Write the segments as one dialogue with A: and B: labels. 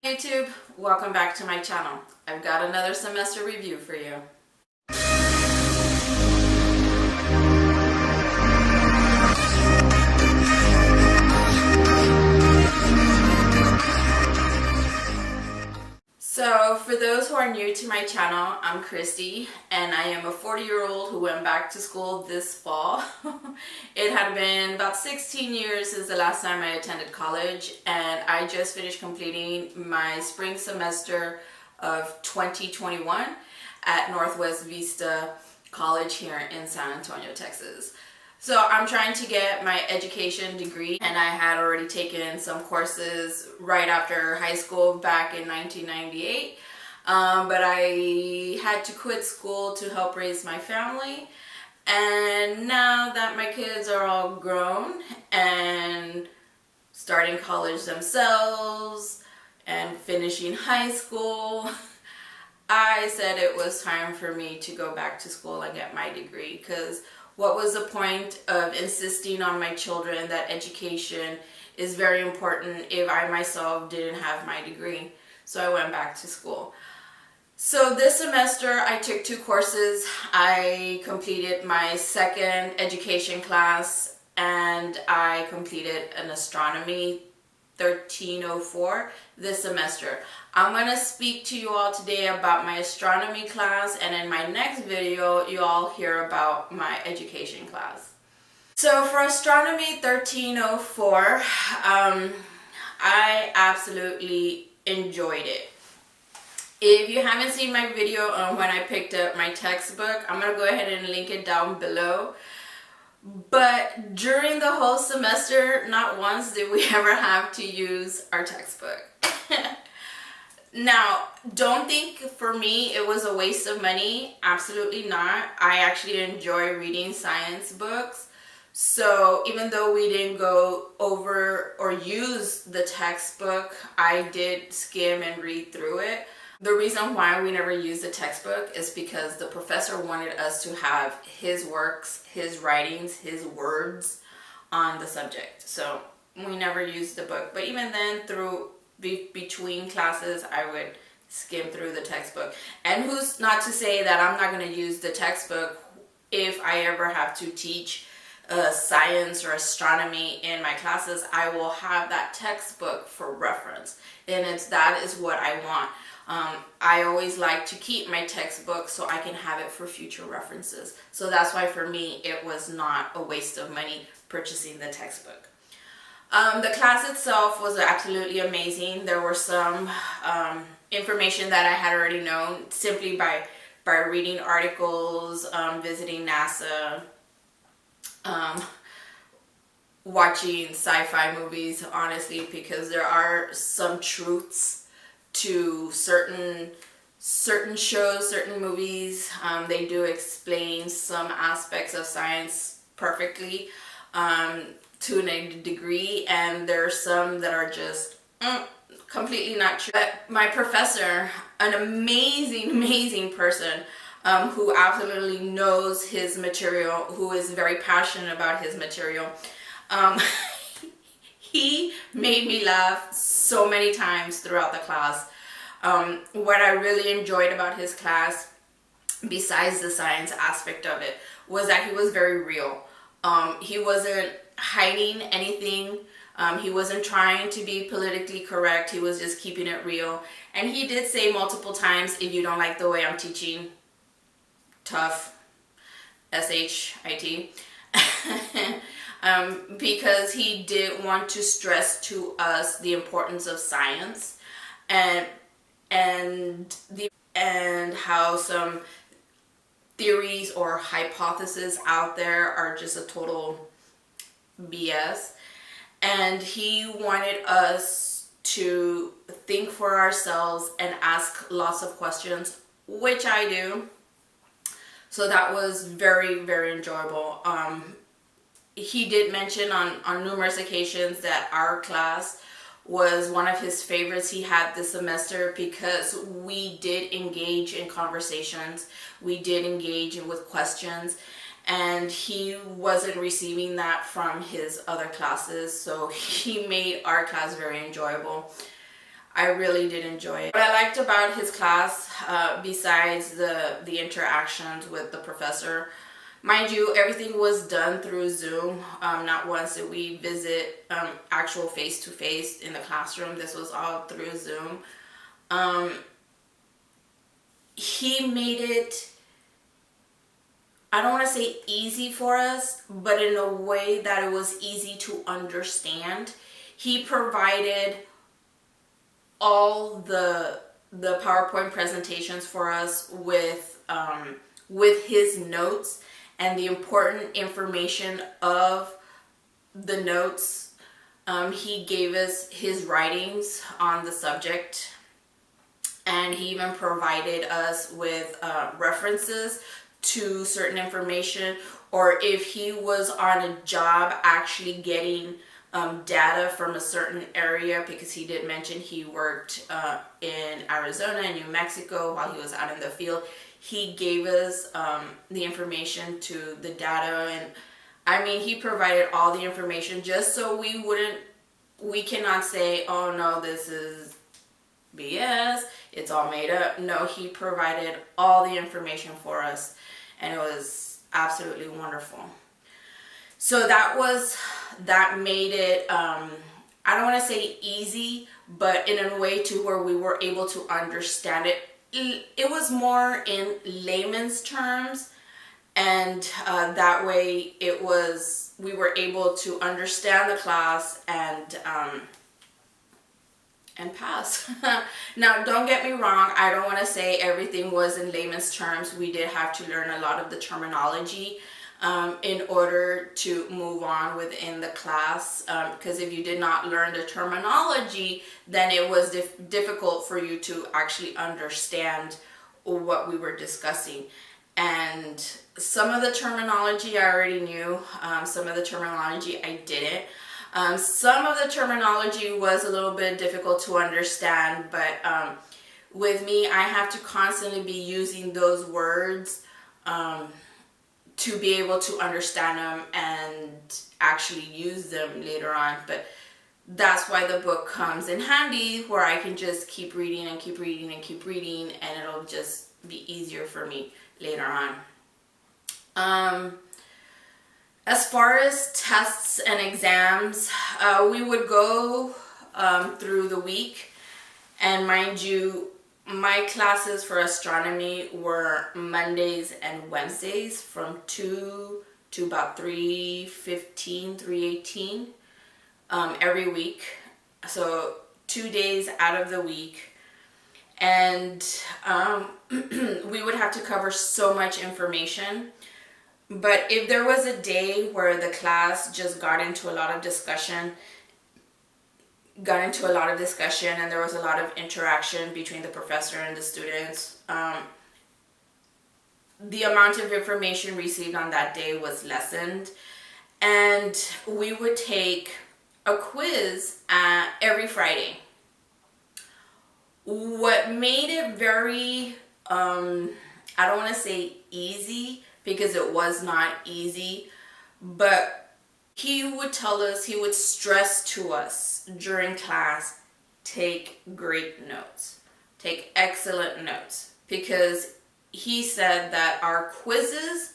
A: YouTube, welcome back to my channel. I've got another semester review for you. So for those who are new to my channel, I'm Christy and I am a 40-year-old who went back to school this fall. It had been about 16 years since the last time I attended college, and I just finished completing my spring semester of 2021 at Northwest Vista College here in San Antonio, Texas. So I'm trying to get my education degree, and I had already taken some courses right after high school back in 1998, but I had to quit school to help raise my family. And now that my kids are all grown and starting college themselves and finishing high school, I said it was time for me to go back to school and get my degree, because what was the point of insisting on my children that education is very important if I myself didn't have my degree? So I went back to school. So this semester I took 2 courses. I completed my second education class and I completed an Astronomy 1304 this semester. I'm going to speak to you all today about my astronomy class, and in my next video you all hear about my education class. So for Astronomy 1304, I absolutely enjoyed it. If you haven't seen my video on when I picked up my textbook, I'm going to go ahead and link it down below. But during the whole semester, not once did we ever have to use our textbook. Now, don't think for me it was a waste of money. Absolutely not. I actually enjoy reading science books. So even though we didn't go over or use the textbook, I did skim and read through it. The reason why we never used the textbook is because the professor wanted us to have his works, his writings, his words on the subject. So we never used the book. But even then, between classes, I would skim through the textbook. And who's not to say that I'm not going to use the textbook if I ever have to teach science or astronomy in my classes. I will have that textbook for reference, and that is what I want. I always like to keep my textbook so I can have it for future references. So that's why for me it was not a waste of money purchasing the textbook. The class itself was absolutely amazing. There were some information that I had already known simply by reading articles, visiting NASA, watching sci-fi movies, honestly, because there are some truths to certain shows, certain movies. They do explain some aspects of science perfectly, to a degree, and there are some that are just completely not true. But my professor, an amazing person, who absolutely knows his material, who is very passionate about his material, he made me laugh so many times throughout the class. What I really enjoyed about his class, besides the science aspect of it, was that he was very real. He wasn't hiding anything. He wasn't trying to be politically correct. He was just keeping it real. And he did say multiple times, if you don't like the way I'm teaching, tough, S-H-I-T. Because he did want to stress to us the importance of science and how some theories or hypotheses out there are just a total BS. And he wanted us to think for ourselves and ask lots of questions, which I do. So that was very enjoyable. He did mention on numerous occasions that our class was one of his favorites he had this semester, because we did engage in conversations, we did engage with questions, and he wasn't receiving that from his other classes, so he made our class very enjoyable. I really did enjoy it. What I liked about his class, besides the interactions with the professor, mind you, everything was done through Zoom. Not once did we visit actual face-to-face in the classroom. This was all through Zoom. He made it, I don't want to say easy for us, but in a way that it was easy to understand. He provided all the PowerPoint presentations for us with his notes and the important information of the notes. He gave us his writings on the subject, and he even provided us with references to certain information, or if he was on a job actually getting data from a certain area, because he did mention he worked in Arizona and New Mexico while he was out in the field. He gave us the information to the data, and I mean, he provided all the information just so we cannot say, oh no, this is BS, it's all made up. No, he provided all the information for us, and it was absolutely wonderful. So that made it, I don't want to say easy, but in a way to where we were able to understand it. It was more in layman's terms, and that way we were able to understand the class and pass. Now, don't get me wrong, I don't want to say everything was in layman's terms. We did have to learn a lot of the terminology in order to move on within the class, because if you did not learn the terminology, then it was difficult for you to actually understand what we were discussing. And some of the terminology I already knew, some of the terminology I didn't. Some of the terminology was a little bit difficult to understand, but with me, I have to constantly be using those words to be able to understand them and actually use them later on. But that's why the book comes in handy, where I can just keep reading and keep reading and keep reading, and it'll just be easier for me later on. As far as tests and exams, we would go through the week, and mind you, my classes for astronomy were Mondays and Wednesdays from 2 to about 3:15, 3:18 every week. So 2 days out of the week. And we would have to cover so much information. But if there was a day where the class just got into a lot of discussion, and there was a lot of interaction between the professor and the students, the amount of information received on that day was lessened, and we would take a quiz every Friday. What made it very, I don't want to say easy, because it was not easy, but he would tell us, he would stress to us during class, take great notes, take excellent notes, because he said that our quizzes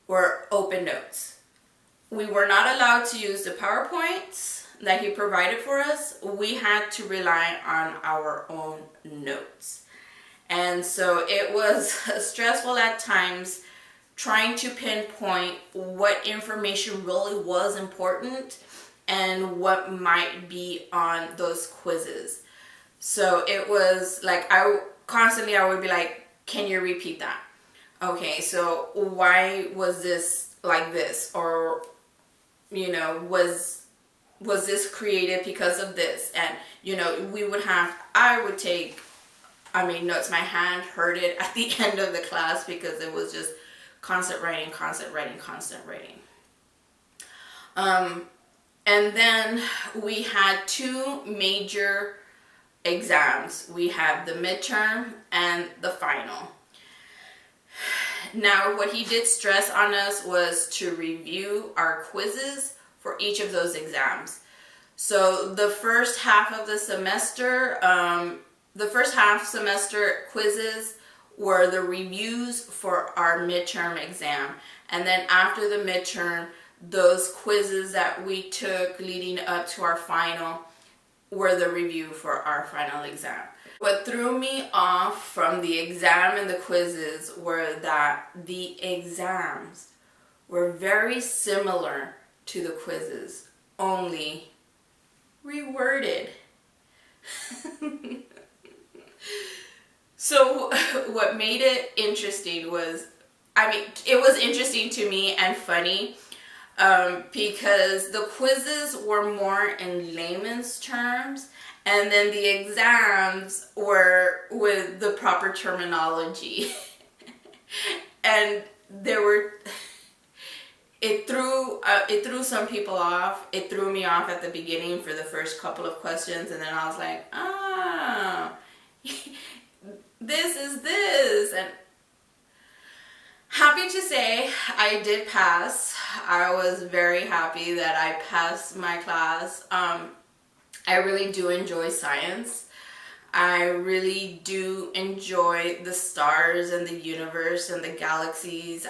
A: were open notes. We were not allowed to use the PowerPoints that he provided for us. We had to rely on our own notes. And so it was stressful at times, trying to pinpoint what information really was important and what might be on those quizzes. So it was like, I would be like, can you repeat that? Okay, so why was this like this? Or, you know, was this created because of this? And, you know, I would take, notes. My hand hurted at the end of the class because it was just constant writing. And then we had two major exams. We had the midterm and the final. Now, what he did stress on us was to review our quizzes for each of those exams. So the first half of the semester, the first half semester quizzes were the reviews for our midterm exam. And then after the midterm, those quizzes that we took leading up to our final were the review for our final exam. What threw me off from the exam and the quizzes were that the exams were very similar to the quizzes, only reworded. So what made it interesting was, it was interesting to me and funny, because the quizzes were more in layman's terms, and then the exams were with the proper terminology. And it threw some people off. It threw me off at the beginning for the first couple of questions, and then I was like, this is this. And happy to say I did pass. I was very happy that I passed my class. I really do enjoy science. I really do enjoy the stars and the universe and the galaxies.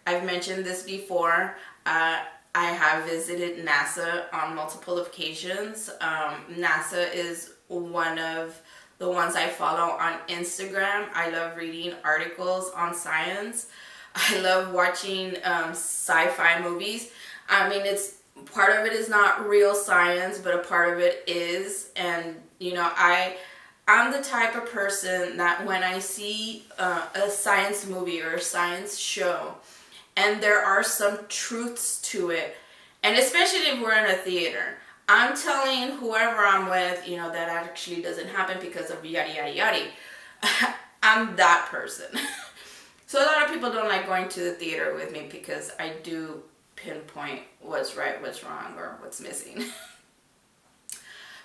A: I've mentioned this before. I have visited NASA on multiple occasions. NASA is one of the ones I follow on Instagram. I love reading articles on science. I love watching sci-fi movies. It's part of it is not real science, but a part of it is. And I'm the type of person that when I see a science movie or a science show, and there are some truths to it, and especially if we're in a theater, I'm telling whoever I'm with, that actually doesn't happen because of yada yada yada. I'm that person. So a lot of people don't like going to the theater with me because I do pinpoint what's right, what's wrong, or what's missing.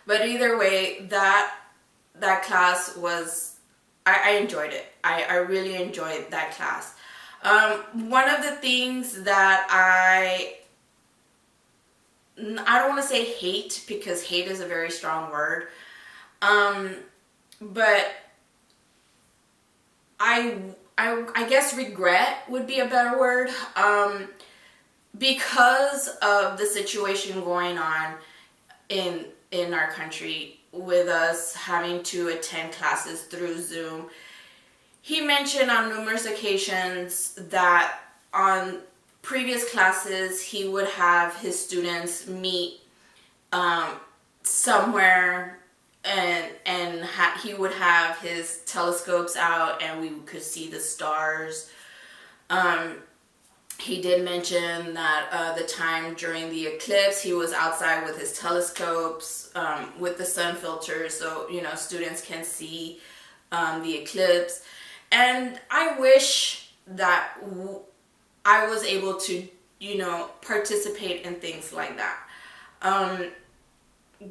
A: But either way, that class was, I enjoyed it. I really enjoyed that class. One of the things that I don't want to say hate, because hate is a very strong word, but I guess regret would be a better word, because of the situation going on in our country with us having to attend classes through Zoom. He mentioned on numerous occasions that on previous classes he would have his students meet somewhere, and he would have his telescopes out and we could see the stars. He did mention that the time during the eclipse he was outside with his telescopes with the sun filters, so students can see the eclipse. And I wish that I was able to participate in things like that,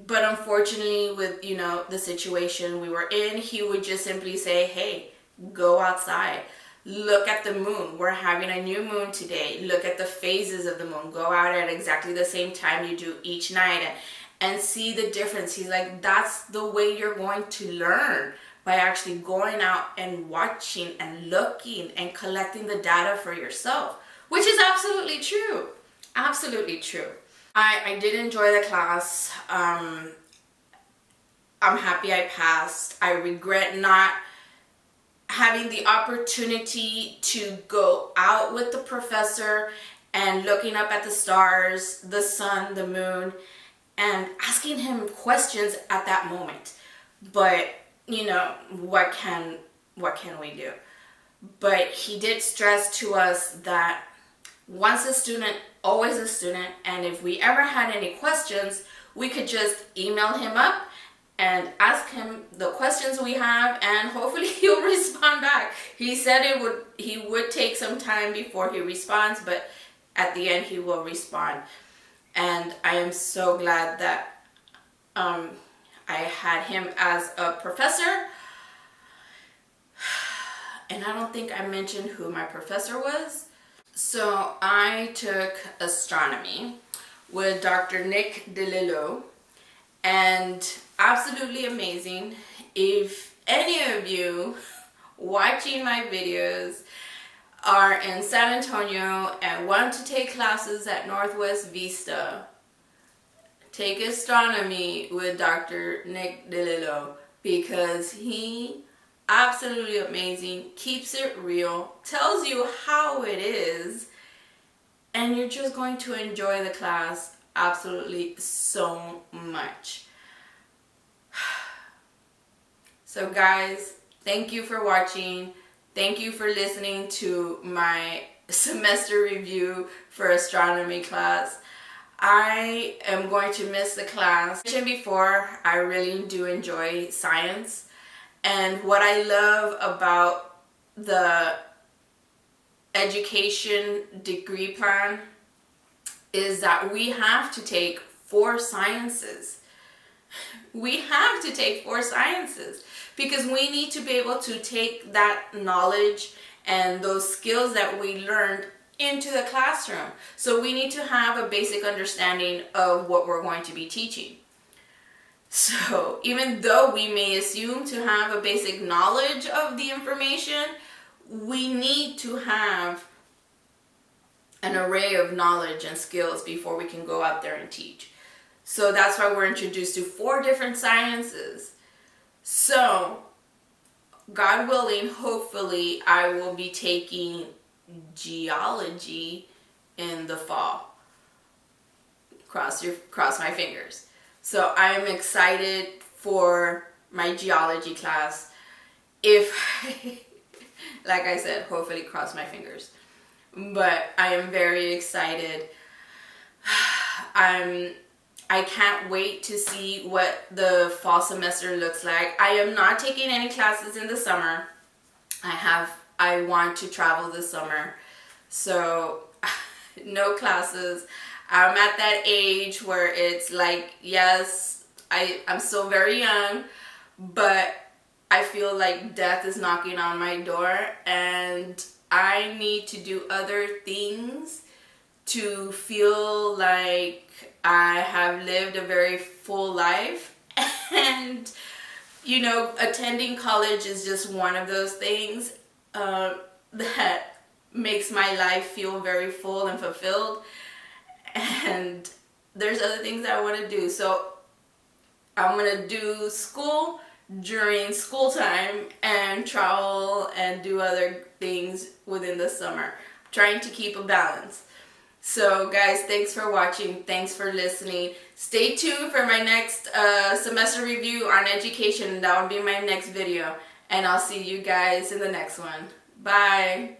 A: but unfortunately with the situation we were in, he would just simply say, hey, go outside, look at the moon, we're having a new moon today, look at the phases of the moon, go out at exactly the same time you do each night, and see the difference. He's like, that's the way you're going to learn, by actually going out and watching and looking and collecting the data for yourself, which is absolutely true. Absolutely true. I did enjoy the class. I'm happy I passed. I regret not having the opportunity to go out with the professor and looking up at the stars, the sun, the moon, and asking him questions at that moment. But what can we do? But he did stress to us that once a student, always a student, and if we ever had any questions, we could just email him up and ask him the questions we have, and hopefully he'll respond back. He said he would take some time before he responds, but at the end he will respond. And I am so glad that I had him as a professor. And I don't think I mentioned who my professor was. So I took astronomy, with Dr. Nick DeLillo, and absolutely amazing. If any of you watching my videos are in San Antonio and want to take classes at Northwest Vista, take astronomy with Dr. Nick DeLillo, because he absolutely amazing, keeps it real, tells you how it is, and you're just going to enjoy the class absolutely so much. So guys, thank you for watching. Thank you for listening to my semester review for astronomy class. I am going to miss the class. As I mentioned before, I really do enjoy science. And what I love about the education degree plan is that we have to take 4 sciences. We have to take 4 sciences because we need to be able to take that knowledge and those skills that we learned into the classroom. So we need to have a basic understanding of what we're going to be teaching. So even though we may assume to have a basic knowledge of the information, we need to have an array of knowledge and skills before we can go out there and teach. So that's why we're introduced to 4 different sciences. So, God willing, hopefully I will be taking geology in the fall. Cross my fingers. So I am excited for my geology class. If, like I said, hopefully cross my fingers. But I am very excited. I can't wait to see what the fall semester looks like. I am not taking any classes in the summer. I want to travel this summer. So no classes. I'm at that age where it's like, yes, I'm still very young, but I feel like death is knocking on my door and I need to do other things to feel like I have lived a very full life. And, you know, attending college is just one of those things that makes my life feel very full and fulfilled. And there's other things that I want to do. So I'm going to do school during school time and travel and do other things within the summer. I'm trying to keep a balance. So guys, thanks for watching. Thanks for listening. Stay tuned for my next semester review on education. That will be my next video. And I'll see you guys in the next one. Bye.